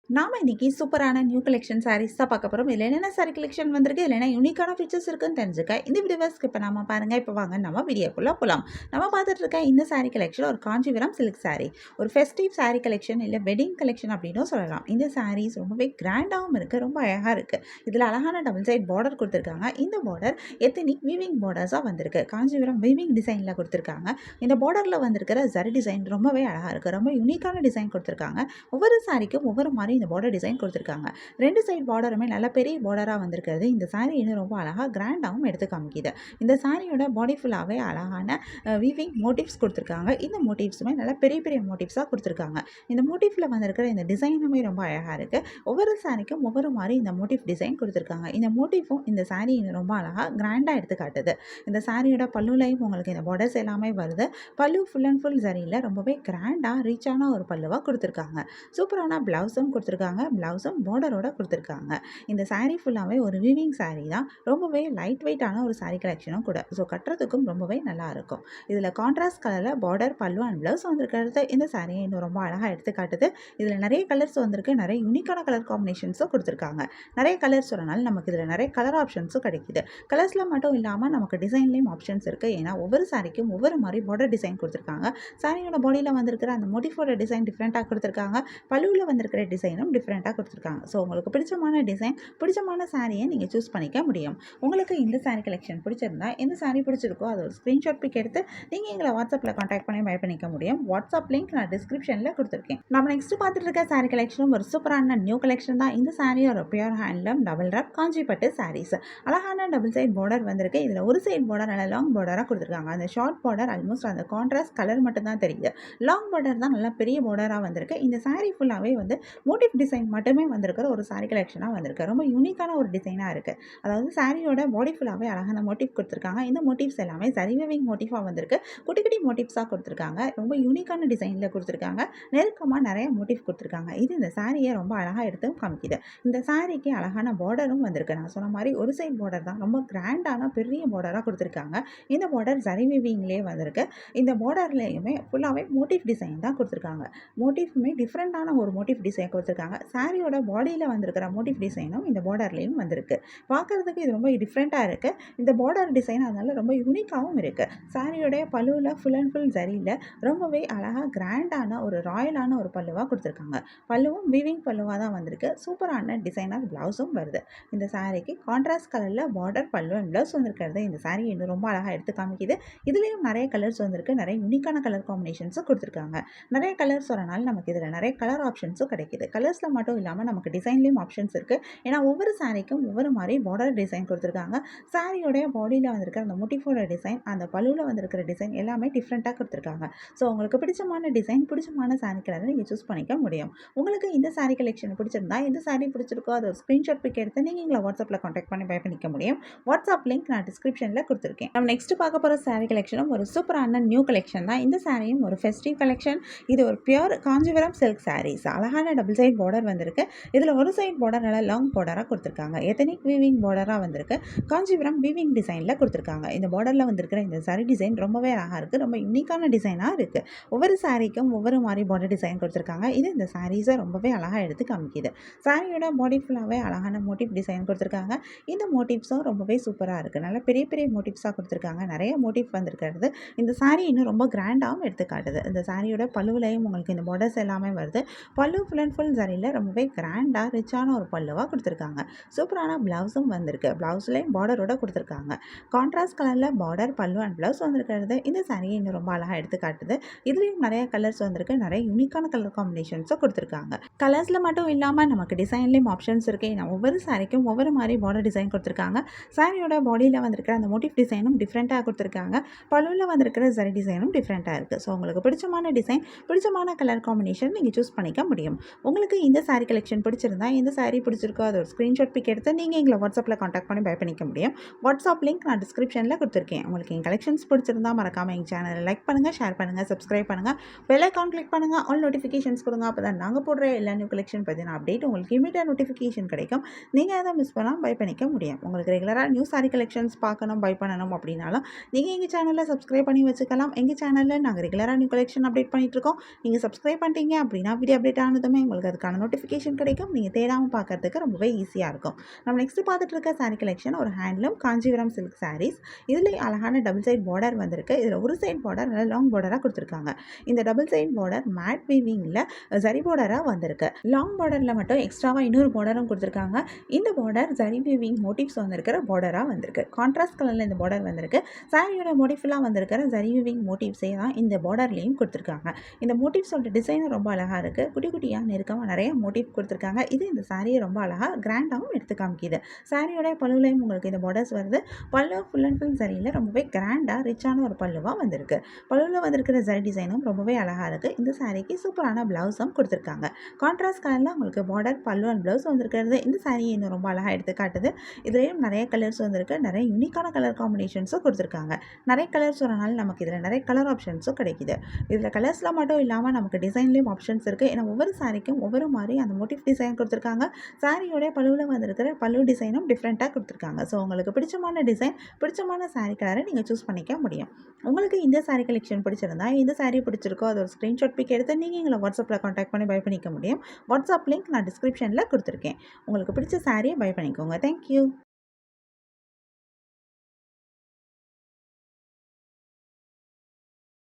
நாம இன்னைக்கு சூப்பரான நியூ கலெக்ஷன் சாரீஸ் தான் பார்க்க போறோம். இதுல என்னென்ன சாரி கலெக்ஷன் வந்திருக்கு, இதுல என்ன யூனிக்கான ஃபீச்சர்ஸ் இருக்குன்னு தெரிஞ்சுக்க இந்த வீடியோவை ஸ்கிப் பண்ணாம பாருங்க. இப்போ வாங்க நம்ம வீடியோக்குள்ள போலாம். நம்ம பார்த்துட்டு இருக்க இந்த சாரி கலெக்ஷன் ஒரு காஞ்சிபுரம் சில்க் சாரி, ஒரு ஃபெஸ்டிவ் சாரி கலெக்ஷன் இல்ல வெட்டிங் கலெக்ஷன் அப்படின்னும் சொல்லலாம். இந்த சாரீஸ் ரொம்பவே கிராண்டாகவும் இருக்கு, ரொம்ப அழகா இருக்கு. இதுல அழகான டபுள் சைட் பார்டர் கொடுத்துருக்காங்க. இந்த பார்டர் எத்தனிக் வீவிங் பார்டர்ஸா வந்திருக்கு. காஞ்சிபுரம் வீவிங் டிசைன்ல கொடுத்துருக்காங்க. இந்த பார்டர்ல வந்திருக்கிற ஜரி டிசைன் ரொம்பவே அழகா இருக்கு, ரொம்ப யூனிக்கான டிசைன் கொடுத்துருக்காங்க. ஒவ்வொரு சாரிக்கும் ஒவ்வொரு மாதிரி இந்த பார்டர் டிசைன் கொடுத்துருக்காங்க. ரெண்டு சைடு பார்டருமே நல்ல பெரிய பார்டராக வந்திருக்கிறது இந்த சாரி இன்னும் ரொம்ப அழகாக கிராண்டாகவும் எடுத்து காமிக்குது. இந்த சாரியோட பாடி ஃபுல்லாகவே அழகான வீவிங் மோட்டிவ்ஸ் கொடுத்துருக்காங்க. இந்த மோட்டிவ்ஸுமே நல்ல பெரிய பெரிய மோட்டிவ்ஸாக கொடுத்துருக்காங்க. இந்த மோட்டிவ்ல வந்திருக்கிற இந்த டிசைனுமே ரொம்ப அழகாக இருக்கு. ஒவ்வொரு சாரிக்கும் ஒவ்வொரு மாதிரி இந்த மோட்டிவ் டிசைன் கொடுத்துருக்காங்க. இந்த மோட்டிவும் இந்த சாரி இன்னும் ரொம்ப அழகாக கிராண்டாக எடுத்து காட்டுது. இந்த சாரியோட பல்லுலையும் உங்களுக்கு இந்த பார்டர்ஸ் எல்லாமே வருது. பல்லு ஃபுல் அண்ட் ஃபுல் சரியில் ரொம்பவே கிராண்டாக ரீச்சான ஒரு பல்லுவாக கொடுத்துருக்காங்க. சூப்பரான பிளவுஸும் கொடுத்துருக்காங்க. பிளவுஸும் பார்டரோட கொடுத்துருக்காங்க. இந்த சாரீ ஃபுல்லாகவே ஒரு வீவிங் சாரீ தான். ரொம்பவே லைட் வெயிட்டான ஒரு சாரீ கலெக்ஷனும் கூட. ஸோ கட்டுறதுக்கும் ரொம்பவே நல்லா இருக்கும். இதில் கான்ட்ராஸ்ட் கலரில் பார்டர், பல்லு அண்ட் பிளவுஸ் வந்திருக்கிறது இந்த சாரியை இன்னும் ரொம்ப அழகாக எடுத்து காட்டுது. இதில் நிறைய கலர்ஸ் வந்திருக்கு, நிறைய யூனிக்கான கலர் காம்பினேஷன்ஸும் கொடுத்துருக்காங்க. நிறைய கலர்ஸ் வரனால நமக்கு இதில் நிறைய கலர் ஆப்ஷன்ஸும் கிடைக்குது. கலர்ஸில் மட்டும் இல்லாமல் நமக்கு டிசைன்லேயும் ஆப்ஷன்ஸ் இருக்குது. ஏன்னா ஒவ்வொரு சாரிக்கும் ஒவ்வொரு மாதிரி பார்டர் டிசைன் கொடுத்துருக்காங்க. சாரியோட பாடியில் வந்திருக்கிற அந்த மோட்டிஃபோட டிசைன் டிஃப்ரெண்ட்டாக கொடுத்துருக்காங்க. பல்லுவில் வந்திருக்கிற டிசைனும் டிஃப்ரெண்ட்டாக கொடுத்துருக்காங்க. ஸோ உங்களுக்கு பிடிச்சமான டிசைன், பிடிச்சமான சாரியை நீங்கள் சூஸ் பண்ணிக்க முடியும். உங்களுக்கு இந்த சாரி கலெக்ஷன் பிடிச்சிருந்தா, எந்த சாரி பிடிச்சிருக்கோ அதை ஒரு ஸ்க்ரீன்ஷாட் பிக் எடுத்து நீங்கள் எங்களை வாட்ஸ்அப்பில் கான்டாக்ட் பண்ணி பை பண்ணிக்க முடியும். வாட்ஸ்அப் லிங்க் நான் டிஸ்கிரிப்ஷனில் கொடுத்துருக்கேன். நம்ம நெக்ஸ்ட் பார்த்துட்டு இருக்க சாரி கலெக்ஷனும் ஒரு சூப்பரான நியூ கலெக்ஷன் தான். இந்த சாரி ஒரு pure handloom double wrap Kanchipattu saris. அழகான டபுள் சைட் பார்டர் வந்திருக்கு. இதில் ஒரு சைட் பார்டர் நல்ல லாங் பார்டராக கொடுத்துருக்காங்க. அந்த ஷார்ட் பார்டர் ஆல்மோஸ்ட் அந்த கான்ட்ராஸ்ட் கலர் மட்டும் தான் தெரியுது. லாங் பார்டர் தான் நல்லா பெரிய பார்டராக வந்திருக்கு. இந்த சாரி ஃபுல்லாகவே வந்து மோட்டிவ் டிசைன் மட்டுமே வந்திருக்கிற ஒரு சாரி கலெக்ஷனாக வந்திருக்கு. ரொம்ப யூனிக்கான ஒரு டிசைனாக இருக்குது. அதாவது சாரியோட பாடி ஃபுல்லாகவே அழகான மோட்டிவ் கொடுத்துருக்காங்க. இந்த மோட்டிவ்ஸ் எல்லாமே சரி வீவிங் மோட்டிவாக வந்திருக்கு. குட்டி குட்டி மோட்டிவ்ஸாக கொடுத்துருக்காங்க. ரொம்ப யூனிக்கான டிசைனில் கொடுத்துருக்காங்க. நெருக்கமாக நிறைய மோட்டிவ் கொடுத்துருக்காங்க. இது இந்த சாரியை ரொம்ப அழகாக எடுத்து காமிக்குது. இந்த சாரிக்கு அழகான பார்டரும் வந்திருக்கு. நான் சொன்ன மாதிரி ஒரு சைட் பார்டர் தான், ரொம்ப கிராண்டான பெரிய பார்டராக கொடுத்துருக்காங்க. இந்த பார்டர் சரி வீவிங்லேயே வந்திருக்கு. இந்த பார்டர்லேயுமே ஃபுல்லாகவே மோட்டிவ் டிசைன் தான் கொடுத்துருக்காங்க. மோட்டிவ்மே டிஃப்ரெண்ட்டான ஒரு மோட்டிவ் டிசைன் கொடுத்துருக்காங்க. சாரியோட பாடியில் வந்திருக்கிற மோட்டிவ் டிசைனும் இந்த பார்டர்லேயும் வந்திருக்கு. பார்க்குறதுக்கு இது ரொம்ப டிஃப்ரெண்ட்டாக இருக்குது. இந்த பார்டர் டிசைன் அதனால ரொம்ப யூனிக்காகவும் இருக்குது. சாரியோடைய பல்லுவில் ஃபுல் அண்ட் ஃபுல் சரியில் ரொம்பவே அழகாக கிராண்டான ஒரு ராயலான ஒரு பல்லுவாக கொடுத்துருக்காங்க. பல்லுவும் வீவிங் பல்லுவாக தான் வந்திருக்கு. சூப்பரான டிசைனர் ப்ளவுஸும் வருது. இந்த சாரிக்கு கான்ட்ராஸ்ட் கலரில் பார்டர், பல்லு அண்ட் ப்ளவுஸ் வந்திருக்கிறது இந்த சாரி இன்னும் ரொம்ப அழகாக எடுத்து காமிக்குது. இதுலேயும் நிறைய கலர்ஸ் வந்திருக்கு. நிறைய யூனிக்கான கலர் காம்பினேஷன்ஸும் கொடுத்துருக்காங்க. நிறைய கலர்ஸ் வரனால நமக்கு இதில் நிறைய கலர் ஆப்ஷன்ஸும் கிடைக்குது. கலர்ஸில் மட்டும் இல்லாமல் நமக்கு டிசைன்லேயும் ஆப்ஷன்ஸ் இருக்குது. ஏன்னா ஒவ்வொரு சாரிக்கும் ஒவ்வொரு மாதிரி பார்டர் டிசைன் கொடுத்துருக்காங்க. சாரியோடைய பாடியில் வந்திருக்கிற அந்த மோட்டிஃபோட டிசைன், அந்த பல்லுவில் வந்திருக்கிற டிசைன் எல்லாமே டிஃப்ரெண்ட்டாக கொடுத்துருக்காங்க. ஸோ உங்களுக்கு பிடிச்சமான டிசைன், பிடிச்சமான சாரி கலரை நீங்கள் சூஸ் பண்ணிக்க முடியும். உங்களுக்கு இந்த சாரி கலெக்ஷன் பிடிச்சிருந்தா, எந்த சாரி பிடிச்சிருக்கோ அதை ஒரு ஸ்க்ரீன்ஷாட் பிக் எடுத்து நீங்கள் எங்களை வாட்ஸ்அப்பில் கான்டாக்ட் பண்ணி பை பண்ணிக்க முடியும். வாட்ஸ்அப் லிங்க் நான் டிஸ்கிரிப்ஷனில் கொடுத்துருக்கேன். நம்ம நெக்ஸ்ட் பார்க்க போகிற சாரி கலெக்ஷனும் ஒரு சூப்பரான நியூ கலெக்ஷன் தான். இந்த சாரியும் ஒரு ஃபெஸ்டிவ் கலெக்ஷன். இது ஒரு பியூர் காஞ்சிபுரம் சில்க் சாரீஸ். அழகான டபுள் சைட் பார்டர் வந்திருக்கு. இதில் ஒரு சைட் பார்டர் நல்லா லாங் பார்டராக கொடுத்துருக்காங்க. எத்தனிக் வீவிங் பார்டராக வந்திருக்கு. காஞ்சிபுரம் வீவிங் டிசைனில் கொடுத்துருக்காங்க. இந்த பார்டரில் வந்திருக்கிற இந்த சாரி டிசைன் ரொம்பவே அழகாக இருக்குது. ரொம்ப யூனிக்கான டிசைனாக இருக்குது. ஒவ்வொரு சாரிக்கும் ஒவ்வொரு மாதிரி பார்டர் டிசைன் கொடுத்துருக்காங்க. இது இந்த சாரீஸை ரொம்பவே அழகாக எடுத்து காமிக்குது. சாரியோட பாடி ஃபுல்லாகவே அழகான மோட்டிவ் டிசைன் கொடுத்துருக்காங்க. இந்த மோட்டிவ்ஸும் ரொம்பவே சூப்பராக இருக்குது. நல்லா பெரிய பெரிய மோட்டிவ்ஸாக கொடுத்துருக்காங்க. நிறைய மோட்டிவ் வந்திருக்கிறது இந்த சாரி இன்னும் ரொம்ப கிராண்டாகவும் எடுத்து காட்டுது. இந்த சாரியோட பல்லுவிலையும் உங்களுக்கு இந்த பார்டர்ஸ் எல்லாமே வருது. பல்லு ஃபுல் அண்ட் ஃபுல் சரியில் ரொம்பவே கிராண்டாக ரிச்சான ஒரு பல்லுவாக கொடுத்துருக்காங்க. சூப்பரான ப்ளவுஸும் வந்திருக்கு. ப்ளவுஸ்லேயும் பார்டரோட கொடுத்துருக்காங்க. கான்ட்ராஸ்ட் கலரில் பார்டர், பல்லு அண்ட் ப்ளவுஸ் வந்திருக்கிறது இந்த சாரியை இன்னும் ரொம்ப அழகாக எடுத்து காட்டுது. இதுலேயும் நிறைய கலர்ஸ் வந்திருக்கு. நிறைய யூனிக்கான கலர் காம்பினேஷன்ஸும் கொடுத்துருக்காங்க. கலர்ஸில் மட்டும் இல்லாமல் நமக்கு டிசைன்லேயும் ஆப்ஷன்ஸ் இருக்குது. ஒவ்வொரு சாரிக்கும் ஒவ்வொரு மாதிரி பார்டர் டிசைன் கொடுத்துருக்காங்க. சாரியோட பாடியில் வந்திருக்கிற அந்த மோட்டிவ் டிசைனும் டிஃப்ரெண்ட்டாக கொடுத்துருக்காங்க. பல்லுவில் வந்திருக்கிற சரி டிசைனும் டிஃப்ரெண்ட்டாக இருக்குது. ஸோ உங்களுக்கு பிடிச்சமான டிசைன், பிடிச்சமான கலர் காம்பினேஷன் நீங்கள் சூஸ் பண்ணிக்க முடியும். உங்களுக்கு இந்த சாரி கலெக்ஷன் பிடிச்சிருந்தா, எந்த சாரி பிடிச்சிருக்கோ அதை ஒரு ஸ்க்ரீன்ஷாட் பிக் எடுத்து நீங்கள் எங்களை வாட்ஸ்அப்பில் கான்டாக்ட் பண்ணி பை பண்ணிக்க முடியும். வாட்ஸ்அப் லிங்க் நான் டிஸ்கிரிப்ஷனில் கொடுத்துருக்கேன். உங்களுக்கு என் கலெக்ஷன்ஸ் பிடிச்சிருந்தா மறக்காமல் எங்கள் சேனலை லைக் பண்ணுங்கள், ஷேர் பண்ணுங்கள், சப்ஸ்கிரைப் பண்ணுங்கள், பெல் ஐகான் கிளிக் பண்ணுங்கள், ஆல் நோட்டிஃபிகேஷன்ஸ் கொடுங்க. அப்போ தான் நாங்கள் போடுற எல்லா நியூ கலெக்ஷன் பற்றின அப்டேட் உங்களுக்கு இமீடியட் நோட்டிஃபிகேஷன் கிடைக்கும். நீங்கள் அதை மிஸ் பண்ணால் பை பண்ணிக்க முடியும். உங்களுக்கு ரெகுலராக நியூ சாரி கலெக்ஷன்ஸ் பார்க்கணும், பை பண்ணணும் அப்படின்னாலும் நீங்கள் எங்கள் சேனலில் சப்ஸ்கிரைப் பண்ணி வச்சுக்கலாம். எங்கள் சேனலில் நாங்கள் ரெகுலராக நியூ கலெக்ஷன் அப்டேட் பண்ணிகிட்ருக்கோம். நீங்கள் சப்ஸ்கிரைப் பண்ணிட்டீங்க அப்படின்னா வீடியோ அப்டேட் ஆனதுமே உங்களுக்கு அதுக்கான நோட்டிஃபிகேஷன் கிடைக்கும். நீங்கள் தேடாமல் பார்க்கறதுக்கு ரொம்பவே ஈஸியாக இருக்கும். நம்ம நெக்ஸ்ட் பார்த்துட்டு இருக்க சாரீ கலெக்ஷன் ஒரு ஹேண்ட்லூம் காஞ்சிபுரம் சில்க் சாரீஸ். இதுலேயும் அழகான டபுள் சைட் பார்டர் வந்திருக்கு. இதில் ஒரு சைட் பார்டர் நல்லா லாங் பார்டராக கொடுத்துருக்காங்க. இந்த டபுள் சைட் பார்டர் மேட் வீவிங்கில் ஜரி பார்டராக வந்திருக்கு. லாங் பார்டரில் மட்டும் எக்ஸ்ட்ராவாக இன்னொரு பார்டரும் கொடுத்துருக்காங்க. இந்த பார்டர் ஜரி வீவிங் மோட்டிவ்ஸ் வந்திருக்கிற பார்டராக வந்திருக்கு. கான்ட்ராஸ்ட் கலரில் இந்த பார்டர் வந்திருக்கு. சாரியோட மோட்டிவ்லாம் வந்திருக்கிற ஜரி வீவிங் மோட்டிவ்ஸே தான் இந்த பார்டர்லேயும் கொடுத்துருக்காங்க. இந்த மோட்டிவ்ஸோட டிசைனும் ரொம்ப அழகாக இருக்குது. குட்டி குட்டியாக நெருக்கமாக நிறைய மோட்டிவ் கொடுத்துருக்காங்க. இது இந்த சாரியை ரொம்ப அழகாக கிராண்டாகவும் எடுத்து காமிக்குது. சாரியோட பல்லுலையும் உங்களுக்கு இந்த பார்டர்ஸ் வருது. பல்லு ஃபுல் அண்ட் ஃபுல் சரியில் ரொம்பவே கிராண்டாக ரிச்சான ஒரு பல்லுவாக வந்திருக்கு. பல்லுவில் வந்திருக்கிற ஜரி டிசைனும் ரொம்பவே அழகாக இருக்குது. இந்த சாரிக்கு சூப்பரான ப்ளவுஸும் கொடுத்துருக்காங்க. கான்ட்ராஸ்ட் கலரில் உங்களுக்கு பார்டர் பல்லு அண்ட் ப்ளவுஸ் வந்திருக்கிறது இந்த சாரியை இன்னும் ரொம்ப அழகாக எடுத்து காட்டுது. இதுலேயும் நிறைய கலர்ஸ் வந்திருக்கு. நிறைய யூனிக்கான கலர் காம்பினேஷன்ஸும் கொடுத்துருக்காங்க. நிறைய கலர்ஸ் வரனால நமக்கு இதில் நிறைய கலர் ஆப்ஷன்ஸும் கிடைக்குது. இதில் கலர்ஸில் மட்டும் இல்லாமல் நமக்கு டிசைன்லேயும் ஆப்ஷன்ஸ் இருக்குது. ஏன்னா ஒவ்வொரு சாரிக்கும் ஒவ்வொரு மாதிரி அந்த மோட்டிவ் டிசைன் கொடுத்துருக்காங்க. சாரியோட பல்லுவில் வந்திருக்கிற பல்லு டிசைனும் டிஃப்ரெண்ட்டாக கொடுத்துருக்காங்க. ஸோ உங்களுக்கு பிடிச்சமான டிசைன் பிடிச்சமான சாரீ கலரை நீங்கள் சூஸ் பண்ணிக்க முடியும். உங்களுக்கு இந்த சாரீ கலெக்ஷன் பிடிச்சிருந்தா எந்த சாரீ பிடிச்சிருக்கோ அது ஒரு ஸ்க்ரீன்ஷாட் பிக் எடுத்து நீங்கள் எங்களை வாட்ஸ்அப்பில் கான்டாக்ட் பண்ணி பை பண்ணிக்க முடியும். வாட்ஸ்அப் லிங்க் நான் டிஸ்கிரிப்ஷனில் கொடுத்துருக்கேன். உங்களுக்கு பிடிச்ச சாரியை பை பண்ணிக்கோங்க. தேங்க்யூ.